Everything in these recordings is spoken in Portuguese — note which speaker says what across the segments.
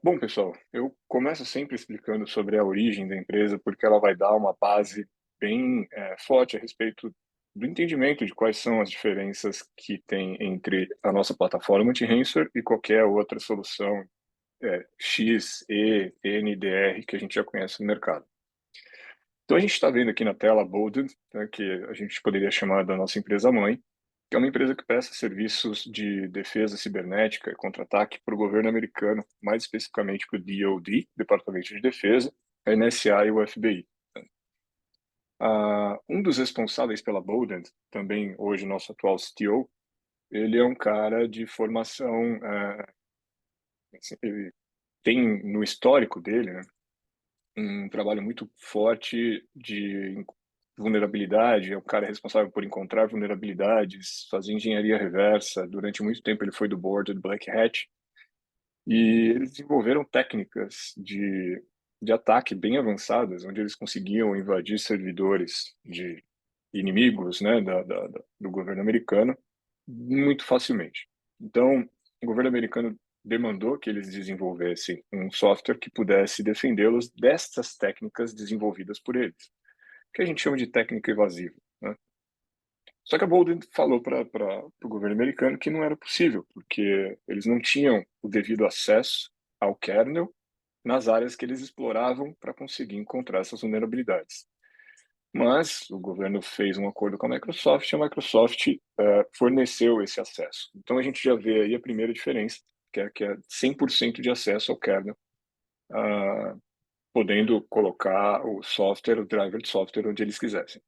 Speaker 1: Bom, pessoal, eu começo sempre explicando sobre a origem da empresa, porque ela vai dar uma base bem forte a respeito do entendimento de quais são as diferenças que tem entre a nossa plataforma anti-ransomware e qualquer outra solução X, E, NDR que a gente já conhece no mercado. Então, a gente está vendo aqui na tela a Bolden, né, que a gente poderia chamar da nossa empresa mãe, que é uma empresa que presta serviços de defesa cibernética e contra-ataque para o governo americano, mais especificamente para o DoD, Departamento de Defesa, a NSA e o FBI. Um dos responsáveis pela Bolden, também hoje nosso atual CTO, ele é um cara de formação, ele tem no histórico dele, né, um trabalho muito forte de vulnerabilidade, é o cara responsável por encontrar vulnerabilidades, fazer engenharia reversa. Durante muito tempo ele foi do board do Black Hat e eles desenvolveram técnicas de ataque bem avançadas, onde eles conseguiam invadir servidores de inimigos, né, do governo americano muito facilmente. Então, o governo americano demandou que eles desenvolvessem um software que pudesse defendê-los destas técnicas desenvolvidas por eles, que a gente chama de técnica evasiva, né? Só que a Bolden falou para o governo americano que não era possível, porque eles não tinham o devido acesso ao kernel nas áreas que eles exploravam para conseguir encontrar essas vulnerabilidades. Mas o governo fez um acordo com a Microsoft e a Microsoft forneceu esse acesso. Então a gente já vê aí a primeira diferença, que é 100% de acesso ao kernel, uh, podendo colocar o software, o driver de software onde eles quisessem.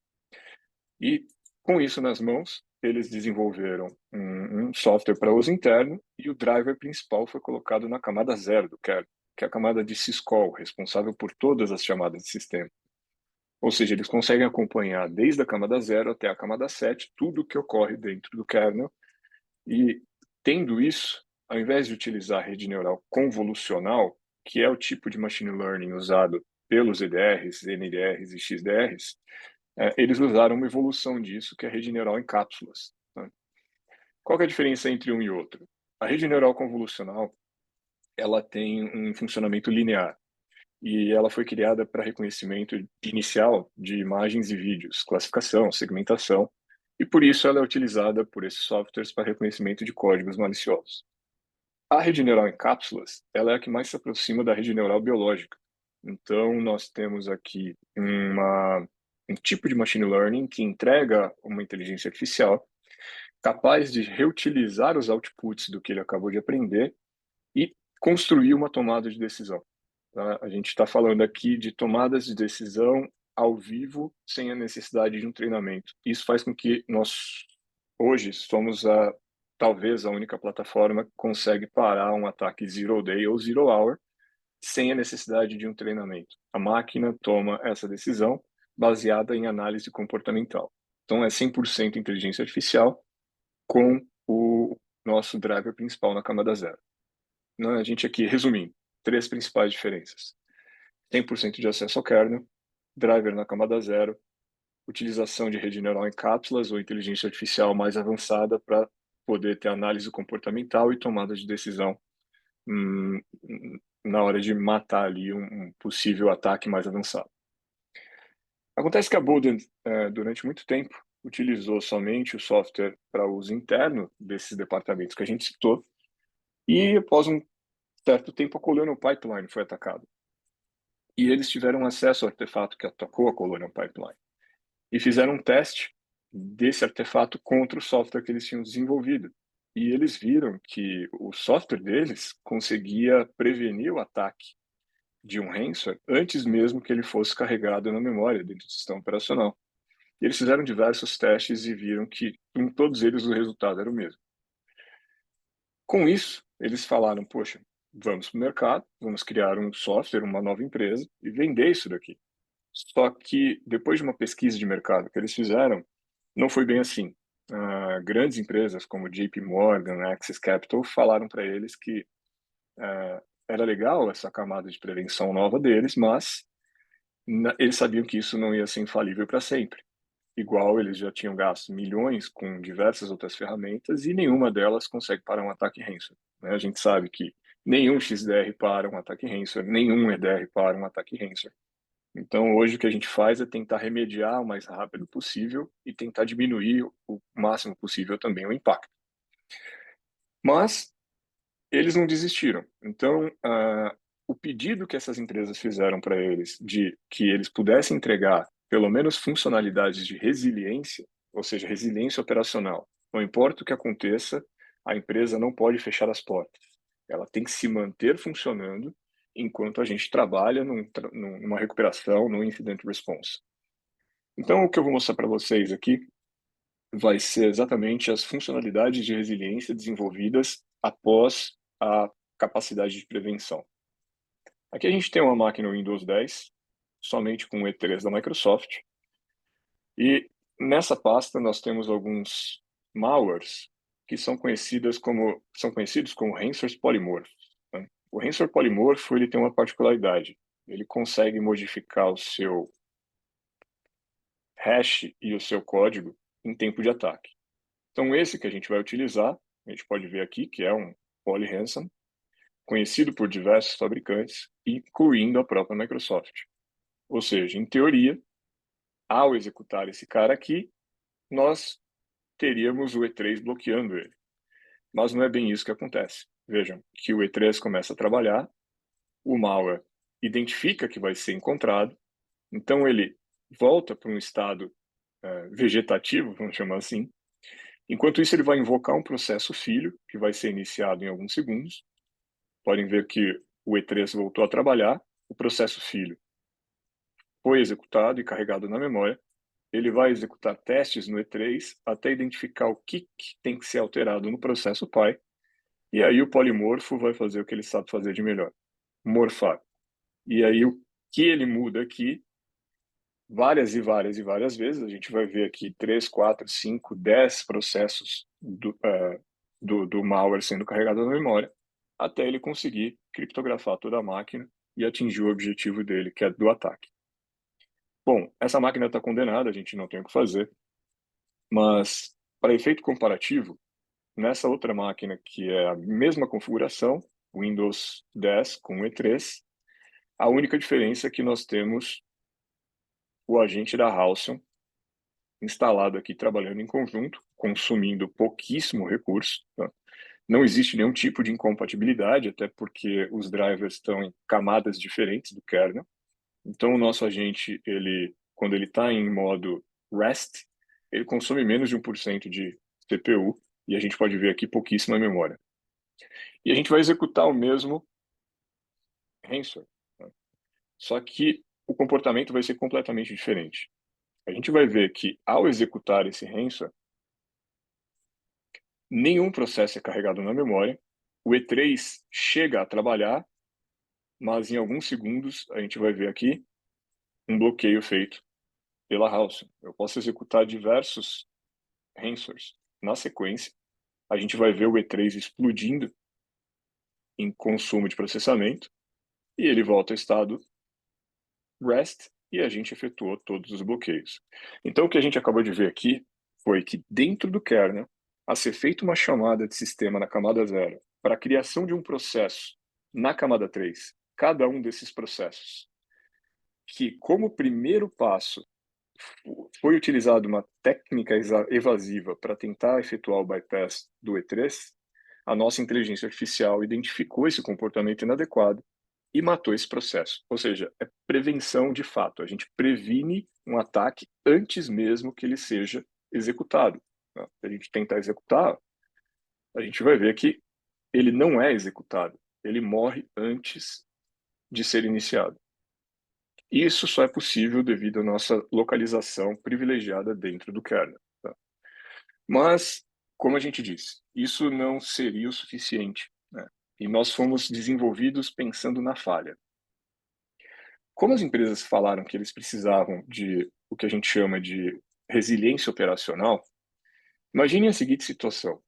Speaker 1: E com isso nas mãos, eles desenvolveram um software para uso interno e o driver principal foi colocado na camada zero do kernel, que é a camada de syscall, responsável por todas as chamadas de sistema. Ou seja, eles conseguem acompanhar desde a camada zero até a camada 7 tudo o que ocorre dentro do kernel. E tendo isso, ao invés de utilizar a rede neural convolucional, que é o tipo de machine learning usado pelos EDRs, NDRs e XDRs, eles usaram uma evolução disso, que é a rede neural em cápsulas, né? Qual que é a diferença entre um e outro? A rede neural convolucional, ela tem um funcionamento linear e ela foi criada para reconhecimento inicial de imagens e vídeos, classificação, segmentação, e por isso ela é utilizada por esses softwares para reconhecimento de códigos maliciosos. A rede neural em cápsulas, ela é a que mais se aproxima da rede neural biológica. Então, nós temos aqui um tipo de machine learning que entrega uma inteligência artificial capaz de reutilizar os outputs do que ele acabou de aprender e construir uma tomada de decisão. Tá? A gente está falando aqui de tomadas de decisão ao vivo, sem a necessidade de um treinamento. Isso faz com que nós, hoje, somos talvez a única plataforma que consegue parar um ataque zero day ou zero hour sem a necessidade de um treinamento. A máquina toma essa decisão baseada em análise comportamental. Então, é 100% inteligência artificial com o nosso driver principal na camada zero. A gente aqui, resumindo, três principais diferenças: 100% de acesso ao kernel, driver na camada zero, utilização de rede neural em cápsulas ou inteligência artificial mais avançada para poder ter análise comportamental e tomada de decisão hum, na hora de matar ali um possível ataque mais avançado. Acontece que a Bolden, durante muito tempo, utilizou somente o software para uso interno desses departamentos que a gente citou, e após um certo tempo a Colonial Pipeline foi atacada. E eles tiveram acesso ao artefato que atacou a Colonial Pipeline. E fizeram um teste desse artefato contra o software que eles tinham desenvolvido. E eles viram que o software deles conseguia prevenir o ataque de um ransomware antes mesmo que ele fosse carregado na memória dentro do sistema operacional. E eles fizeram diversos testes e viram que em todos eles o resultado era o mesmo. Com isso, eles falaram, poxa, vamos para o mercado, vamos criar um software, uma nova empresa e vender isso daqui. Só que depois de uma pesquisa de mercado que eles fizeram, não foi bem assim. Grandes empresas como JP Morgan, Access Capital falaram para eles que era legal essa camada de prevenção nova deles, mas eles sabiam que isso não ia ser infalível para sempre. Igual eles já tinham gasto milhões com diversas outras ferramentas e nenhuma delas consegue parar um ataque ransomware, né? A gente sabe que nenhum XDR para um ataque ransomware, nenhum EDR para um ataque ransomware. Então, hoje o que a gente faz é tentar remediar o mais rápido possível e tentar diminuir o máximo possível também o impacto. Mas eles não desistiram. Então, o pedido que essas empresas fizeram para eles de que eles pudessem entregar pelo menos funcionalidades de resiliência, ou seja, resiliência operacional. Não importa o que aconteça, a empresa não pode fechar as portas. Ela tem que se manter funcionando enquanto a gente trabalha numa recuperação, no incident response. Então, o que eu vou mostrar para vocês aqui vai ser exatamente as funcionalidades de resiliência desenvolvidas após a capacidade de prevenção. Aqui a gente tem uma máquina Windows 10, somente com o E3 da Microsoft, e nessa pasta nós temos alguns malwares que são conhecidos como ransomwares polimorfos, né? O ransomware polimorfo ele tem uma particularidade, ele consegue modificar o seu hash e o seu código em tempo de ataque. Então esse que a gente vai utilizar, a gente pode ver aqui que é um polyransom, conhecido por diversos fabricantes, incluindo a própria Microsoft. Ou seja, em teoria, ao executar esse cara aqui, nós teríamos o E3 bloqueando ele. Mas não é bem isso que acontece. Vejam que o E3 começa a trabalhar, o malware identifica que vai ser encontrado, então ele volta para um estado vegetativo, vamos chamar assim. Enquanto isso, ele vai invocar um processo filho, que vai ser iniciado em alguns segundos. Podem ver que o E3 voltou a trabalhar, o processo filho foi executado e carregado na memória. Ele vai executar testes no E3 até identificar o que tem que ser alterado no processo pai. E aí o polimorfo vai fazer o que ele sabe fazer de melhor, morfar. E aí o que ele muda aqui, várias e várias e várias vezes, a gente vai ver aqui 3, 4, 5, 10 processos do malware sendo carregado na memória, até ele conseguir criptografar toda a máquina e atingir o objetivo dele, que é do ataque. Bom, essa máquina está condenada, a gente não tem o que fazer, mas para efeito comparativo, nessa outra máquina que é a mesma configuração, Windows 10 com E3, a única diferença é que nós temos o agente da Halcyon instalado aqui, trabalhando em conjunto, consumindo pouquíssimo recurso. Tá? Não existe nenhum tipo de incompatibilidade, até porque os drivers estão em camadas diferentes do kernel. Então, o nosso agente, quando ele está em modo REST, ele consome menos de 1% de CPU, e a gente pode ver aqui pouquíssima memória. E a gente vai executar o mesmo ransomware, né? Só que o comportamento vai ser completamente diferente. A gente vai ver que, ao executar esse ransomware, nenhum processo é carregado na memória, o E3 chega a trabalhar, mas em alguns segundos a gente vai ver aqui um bloqueio feito pela Halcyon. Eu posso executar diversos ransomwares na sequência, a gente vai ver o E3 explodindo em consumo de processamento e ele volta ao estado REST e a gente efetuou todos os bloqueios. Então o que a gente acabou de ver aqui foi que dentro do kernel, a ser feita uma chamada de sistema na camada 0 para a criação de um processo na camada 3, cada um desses processos, que como primeiro passo foi utilizada uma técnica evasiva para tentar efetuar o bypass do E3, a nossa inteligência artificial identificou esse comportamento inadequado e matou esse processo. Ou seja, é prevenção de fato. A gente previne um ataque antes mesmo que ele seja executado. Se a gente tentar executar, a gente vai ver que ele não é executado. Ele morre antes de ser iniciado. Isso só é possível devido à nossa localização privilegiada dentro do kernel. Tá? Mas, como a gente disse, isso não seria o suficiente, né? E nós fomos desenvolvidos pensando na falha. Como as empresas falaram que eles precisavam de o que a gente chama de resiliência operacional, imagine a seguinte situação.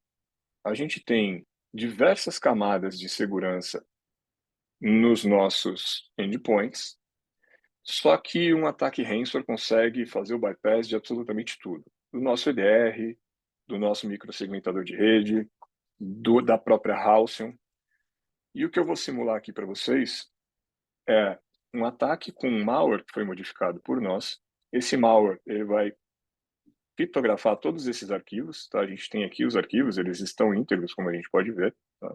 Speaker 1: A gente tem diversas camadas de segurança nos nossos endpoints, só que um ataque ransomware consegue fazer o bypass de absolutamente tudo. Do nosso EDR, do nosso microsegmentador de rede, da própria Halcyon. E o que eu vou simular aqui para vocês é um ataque com um malware que foi modificado por nós. Esse malware ele vai criptografar todos esses arquivos, tá? A gente tem aqui os arquivos, eles estão íntegros, como a gente pode ver, tá?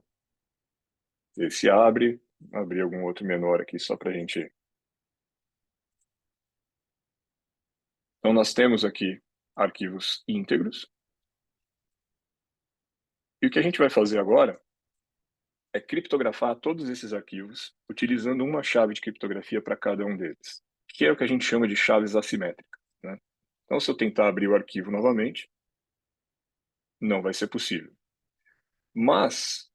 Speaker 1: Esse abre, abrir algum outro menor aqui só para a gente. Então nós temos aqui arquivos íntegros. E o que a gente vai fazer agora é criptografar todos esses arquivos utilizando uma chave de criptografia para cada um deles, que é o que a gente chama de chaves assimétricas, né? Então, se eu tentar abrir o arquivo novamente, não vai ser possível. Mas,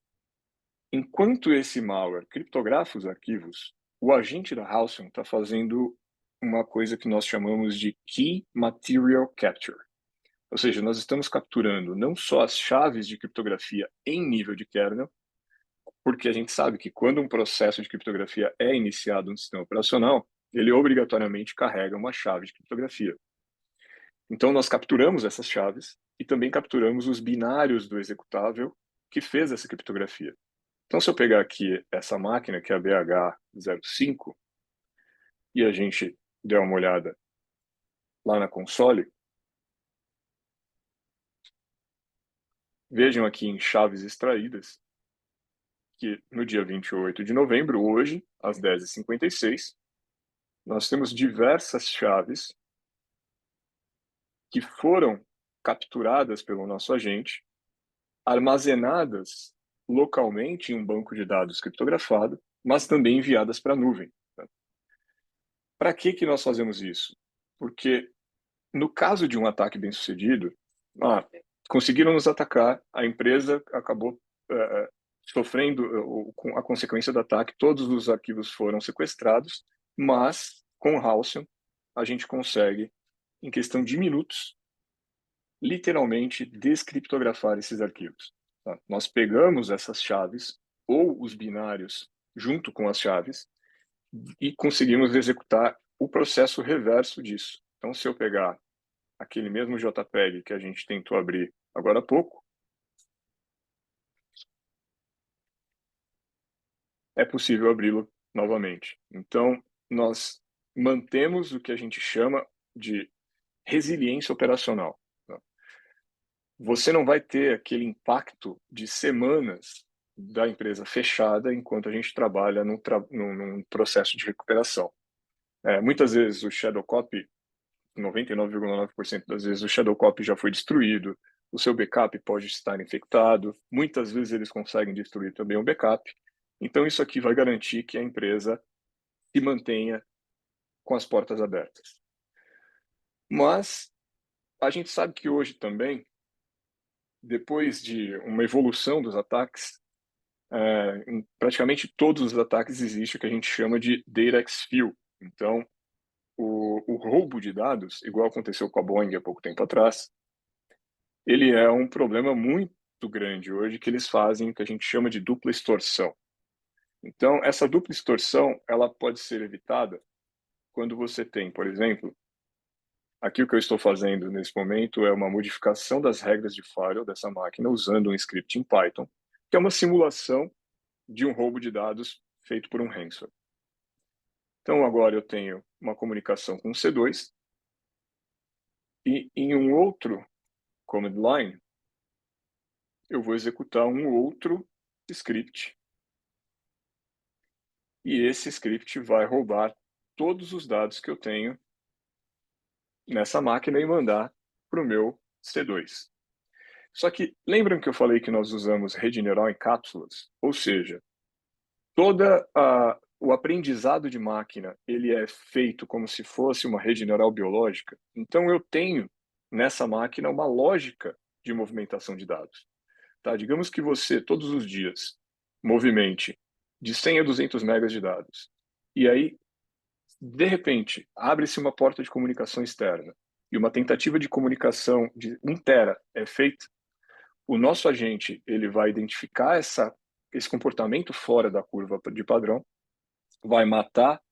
Speaker 1: enquanto esse malware criptografa os arquivos, o agente da Halcyon está fazendo uma coisa que nós chamamos de Key Material Capture. Ou seja, nós estamos capturando não só as chaves de criptografia em nível de kernel, porque a gente sabe que quando um processo de criptografia é iniciado no sistema operacional, ele obrigatoriamente carrega uma chave de criptografia. Então, nós capturamos essas chaves e também capturamos os binários do executável que fez essa criptografia. Então, se eu pegar aqui essa máquina, que é a BH05, e a gente der uma olhada lá na console, vejam aqui em chaves extraídas, que no dia 28 de novembro, hoje, às 10h56, nós temos diversas chaves que foram capturadas pelo nosso agente, armazenadas localmente em um banco de dados criptografado, mas também enviadas para a nuvem. Para que nós fazemos isso? Porque no caso de um ataque bem-sucedido, conseguiram nos atacar, a empresa acabou sofrendo com a consequência do ataque, todos os arquivos foram sequestrados, mas com o Halcyon a gente consegue, em questão de minutos, literalmente descriptografar esses arquivos. Tá? Nós pegamos essas chaves ou os binários junto com as chaves e conseguimos executar o processo reverso disso. Então, se eu pegar aquele mesmo JPEG que a gente tentou abrir agora há pouco, é possível abri-lo novamente. Então, nós mantemos o que a gente chama de resiliência operacional. Tá? Você não vai ter aquele impacto de semanas da empresa fechada enquanto a gente trabalha num processo de recuperação. Muitas vezes o shadow copy, 99,9% das vezes o shadow copy já foi destruído, o seu backup pode estar infectado, muitas vezes eles conseguem destruir também o backup. Então isso aqui vai garantir que a empresa se mantenha com as portas abertas. Mas a gente sabe que hoje também, depois de uma evolução dos ataques, em praticamente todos os ataques existe o que a gente chama de data exfil. Então, o roubo de dados, igual aconteceu com a Boeing há pouco tempo atrás, ele é um problema muito grande hoje que eles fazem o que a gente chama de dupla extorsão. Então, essa dupla extorsão, ela pode ser evitada quando você tem, por exemplo, aqui o que eu estou fazendo nesse momento é uma modificação das regras de firewall dessa máquina usando um script em Python, que é uma simulação de um roubo de dados feito por um ransomware. Então, agora eu tenho uma comunicação com o C2 e em um outro command line, eu vou executar um outro script e esse script vai roubar todos os dados que eu tenho nessa máquina e mandar para o meu C2. Só que lembram que eu falei que nós usamos rede neural em cápsulas? Ou seja, o aprendizado de máquina ele é feito como se fosse uma rede neural biológica. Então eu tenho nessa máquina uma lógica de movimentação de dados. Tá? Digamos que você todos os dias movimente de 100 a 200 megas de dados. E aí, de repente, abre-se uma porta de comunicação externa e uma tentativa de comunicação de 1 tera é feita. O nosso agente ele vai identificar esse comportamento fora da curva de padrão, vai matar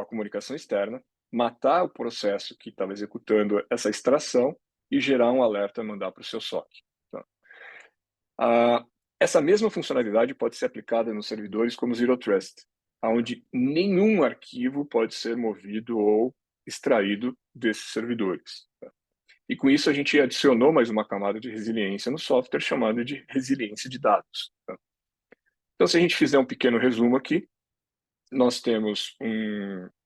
Speaker 1: a comunicação externa, matar o processo que estava executando essa extração e gerar um alerta e mandar para o seu SOC. Tá? Essa mesma funcionalidade pode ser aplicada nos servidores como Zero Trust, onde nenhum arquivo pode ser movido ou extraído desses servidores. E com isso a gente adicionou mais uma camada de resiliência no software chamada de resiliência de dados. Então, se a gente fizer um pequeno resumo aqui, nós temos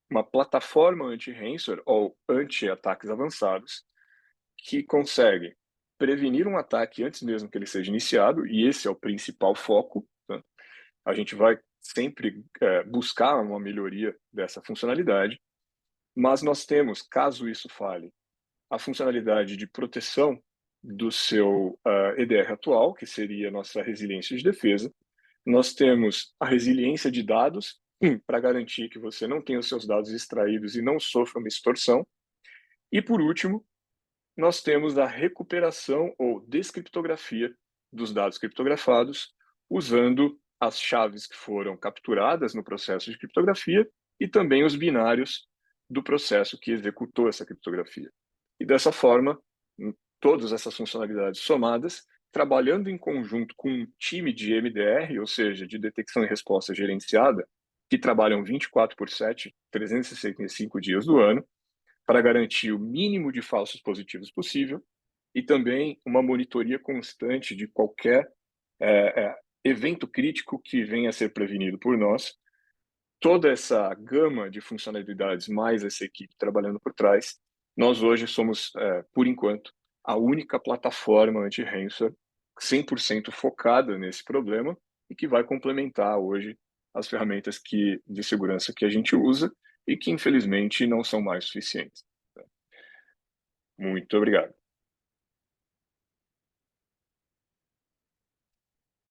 Speaker 1: uma plataforma anti-ransomware ou anti-ataques avançados que consegue prevenir um ataque antes mesmo que ele seja iniciado, e esse é o principal foco. A gente vai sempre buscar uma melhoria dessa funcionalidade, mas nós temos, caso isso falhe, a funcionalidade de proteção do seu EDR atual, que seria a nossa resiliência de defesa. Nós temos a resiliência de dados, para garantir que você não tenha os seus dados extraídos e não sofra uma extorsão. E, por último, nós temos a recuperação ou descriptografia dos dados criptografados, usando as chaves que foram capturadas no processo de criptografia e também os binários do processo que executou essa criptografia. E dessa forma, todas essas funcionalidades somadas, trabalhando em conjunto com um time de MDR, ou seja, de detecção e resposta gerenciada, que trabalham 24/7, 365 dias do ano, para garantir o mínimo de falsos positivos possível e também uma monitoria constante de qualquer evento crítico que venha a ser prevenido por nós. Toda essa gama de funcionalidades, mais essa equipe trabalhando por trás, nós hoje somos, por enquanto, a única plataforma anti-ransomware 100% focada nesse problema e que vai complementar hoje as ferramentas de segurança que a gente usa e que, infelizmente, não são mais suficientes. Muito obrigado.